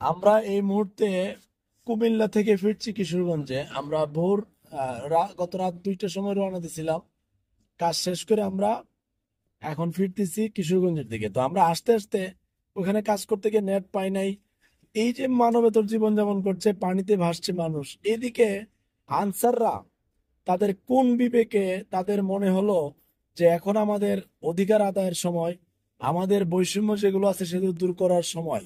আমরা এই মুহূর্তে কুমিল্লা থেকে ফিরছি কিশোরগঞ্জে। আমরা ভোর গত রাত 2টার সময় রওনা দিছিলাম। কাজ শেষ করে আমরা এখন ফিরতেছি কিশোরগঞ্জের দিকে। তো আমরা আস্তে আস্তে ওখানে কাজ করতে গিয়ে নেট পাই নাই। এই যে মানবেতর জীবনযাপন করছে, পানিতে ভাসছে মানুষ, এদিকে আনসাররা তাদের কোন বিবেকে তাদের মনে হলো যে এখন আমাদের অধিকার আদায়ের সময়, আমাদের বৈষম্য যেগুলো আছে সেগুলো দূর করার সময়।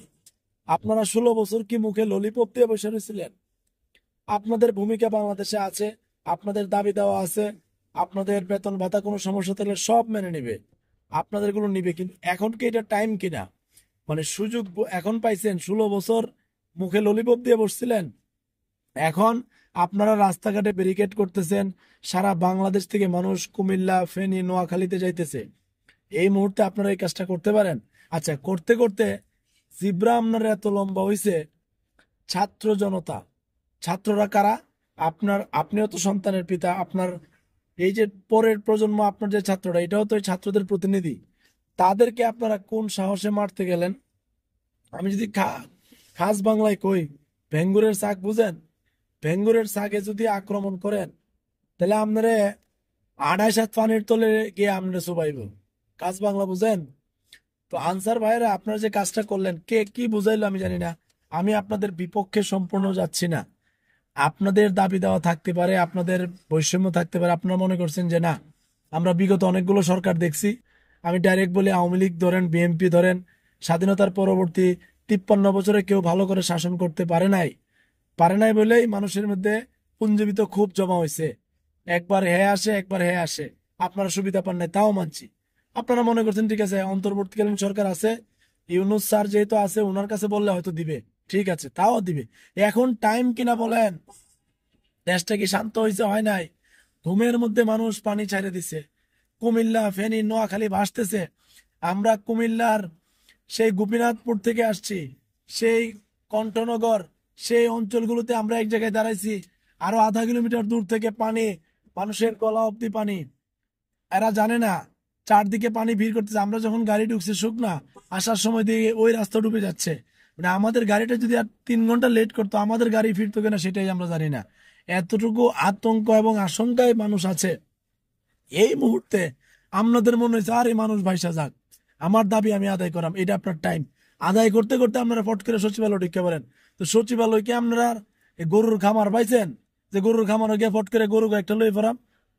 আপনারা 16 বছর কি মুখে ললিপপ দিয়ে বসে রয়েছিলেন? আপনাদের ভূমিকা বাংলাদেশে আছে, আপনাদের দাবি দেওয়া আছে, আপনাদের বেতন ভাতা কোনো সমস্যা থাকলে সব মেনে নিবে, আপনাদের গুলো নিবে। কিন্তু এখন কি এটা টাইম কিনা? মানে সুযোগ এখন পাইছেন। 16 বছর মুখে ললিপপ দিয়ে বসছিলেন, এখন আপনারা রাস্তাঘাটে ব্যারিকেড করতেছেন। সারা বাংলাদেশ থেকে মানুষ কুমিল্লা, ফেনী, নোয়াখালীতে যাইতেছে। এই মুহূর্তে আপনারা এই কাজটা করতে পারেন? আচ্ছা, করতে করতে জিব্রা আপনার এত লম্বা হইছে। ছাত্র জনতা, ছাত্ররা কারা? আপনিও তো সন্তানের পিতা। আপনার এই যে পরের প্রজন্ম, আপনার যে ছাত্ররা, এটাও তো এই ছাত্রদের প্রতিনিধি। তাদেরকে আপনারা কোন সাহসে মারতে গেলেন? আমি যদি খাস বাংলায় কই, ভেঙ্গুরের শাক বুঝেন? ভেঙ্গুরের শাকে যদি আক্রমণ করেন, তাহলে আপনারে 2.5 হাত পানির তলে গিয়ে আপনারা চুবাইব। কাজ বাংলা বুঝেন? তো আনসার ভাইরা, আপনারা যে কাজটা করলেন, কে কি বুঝাইলো আমি জানি না। আমি আপনাদের বিপক্ষে সম্পূর্ণ যাচ্ছি না। আপনাদের দাবি দেওয়া থাকতে পারে, আপনাদের বৈষম্য থাকতে পারে। আপনারা মনে করছেন যে না, আমরা বিগত অনেকগুলো সরকার দেখছি। আমি ডাইরেক্ট বলি, আওয়ামী লীগ ধরেন, বিএনপি ধরেন, স্বাধীনতার পরবর্তী 53 বছরে কেউ ভালো করে শাসন করতে পারে নাই বলেই মানুষের মধ্যে পুঞ্জীবিত ক্ষোভ জমা হয়েছে। একবার হ্যাঁ আসে, একবার হ্যাঁ আসে। আপনারা সুবিধা পান নাই, তাও মানছি। আপনারা মনে করছেন ঠিক আছে, অন্তর্বর্তীকালীন সরকার আছে, ইউনূস স্যার যেহেতু আছে, ওনার কাছে বললে হয়তো দিবে। ঠিক আছে, তাও দিবে। এখন টাইম কিনা বলেন? দেশটা কি শান্ত হয়েছে? হয় নাই। ঘুমের মধ্যে মানুষ পানি ছাড়ে দিছে। কুমিল্লা, ফেনী, নোয়াখালী ভাসতেছে। আমরা কুমিল্লার সেই গোপীনাথপুর থেকে আসছি, সেই কণ্ঠনগর, সেই অঞ্চলগুলোতে আমরা এক জায়গায় দাঁড়াইছি। আরো আধা কিলোমিটার দূর থেকে পানি, মানুষের গলা অব্দি পানি। এরা জানে না চারদিকে পানি ভিড় করতেছে। আমরা যখন গাড়ি ঢুকছে শুকনা, আসার সময় দিয়ে ওই রাস্তা ডুবে যাচ্ছে। মানে আমাদের গাড়িটা যদি আর 3 ঘন্টা লেট করতো, আমাদের গাড়ি ফিরতো কিনা সেটাই আমরা জানি না। এতটুকু আতঙ্ক এবং আশঙ্কায় মানুষ আছে। এই মুহূর্তে আপনাদের মনে হয়েছে আরে মানুষ ভাইসা যাক, আমার দাবি আমি আদায় করাম। এটা আপনার টাইম। আদায় করতে করতে আপনারা ফট করে সচিবালয় ঢুকে পড়েন। তো সচিবালয়কে আপনারা এই গরুর খামার পাইছেন, যে গরুর খামার গিয়ে ফট করে গরু একটা লই পড়াম?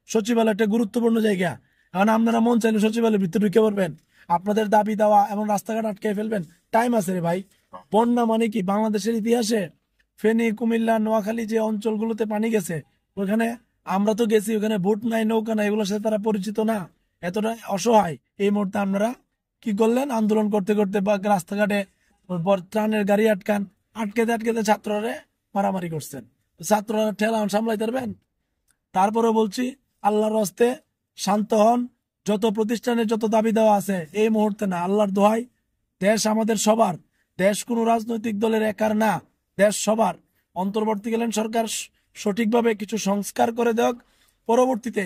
সচিবালয় একটা গুরুত্বপূর্ণ জায়গা। এখন আপনারা মন চাইলে সচিবালয়ের ভিতরে ঢুকে পড়বেন, আপনাদের দাবি দেওয়া এমন রাস্তাঘাট আটকে ফেলবেন? টাইম আছে রে ভাই। বন্যা মানে কি বাংলাদেশের ইতিহাসে ফেনী, কুমিল্লা, নোয়াখালী যে অঞ্চলগুলোতে পানি গেছে, ওখানে আমরা তো গেছি, ওখানে বোট নাই, নৌকা নাই, এগুলোর সাথে তারা পরিচিত না। এতটা অসহায়। এই মুহূর্তে আপনারা কি করলেন? আন্দোলন করতে করতে বা রাস্তাঘাটে ত্রাণের গাড়ি আটকেতে আটকেতে ছাত্ররা মারামারি করছেন। তো ছাত্ররা ঠেলা সামলাইতে পারবেন? তারপরে বলছি, আল্লাহর হস্তে শান্ত হন। যত প্রতিষ্ঠানের যত দাবি দেওয়া আছে, এই মুহূর্তে না, আল্লাহর দোহাই, দেশ আমাদের সবার। দেশ কোনো রাজনৈতিক দলের একার না, দেশ সবার। অন্তর্বর্তীকালীন সরকার সঠিকভাবে কিছু সংস্কার করে দেওক। পরবর্তীতে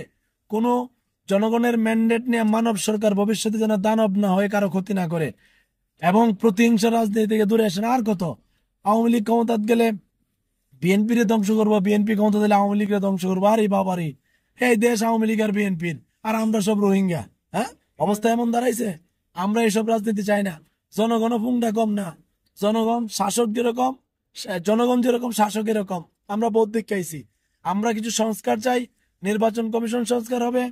কোনো জনগণের ম্যান্ডেট নিয়ে মানব সরকার ভবিষ্যতে যেন দানব না হয়ে কারো ক্ষতি না করে, এবং প্রতিহিংসা রাজনীতি থেকে দূরে আসেন। আর কত? আওয়ামী লীগ ক্ষমতাত গেলে বিএনপির ধ্বংস করবো, বিএনপি ক্ষমতা দিলে আওয়ামী লীগের ধ্বংস করবো। আরে বাবারি, এই দেশ আওয়ামী লীগ আর বিএনপির, আর আমরা সব রোহিঙ্গা। হ্যাঁ, অবস্থা এমন দাঁড়াইছে। আমরা এইসব রাজনীতি চাই না। জনগণ পুংটা কম না, জনগণ শাসক যেরকম, জনগণ যেরকম শাসক এরকম। আমরা বৌদ্ধিক চাইছি। আমরা কিছু সংস্কার চাই। নির্বাচন কমিশন সংস্কার হবে,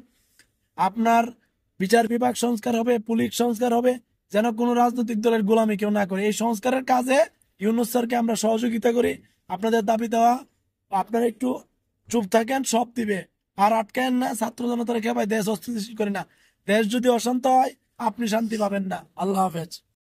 আপনার বিচার বিভাগ সংস্কার হবে, পুলিশ সংস্কার হবে, যেন কোনো রাজনৈতিক দলের গোলামি কেউ না করে। এই সংস্কারের কাজে ইউনূস স্যারকে আমরা সহযোগিতা করি। আপনাদের দাবি দেওয়া, আপনারা একটু চুপ থাকেন, সব দিবে। আর আটকায়েন না, ছাত্র জনতার খেপায় দেশ অস্থিতিশীল করে না। দেশ যদি অশান্ত হয়, আপনি শান্তি পাবেন না। আল্লাহ হাফেজ।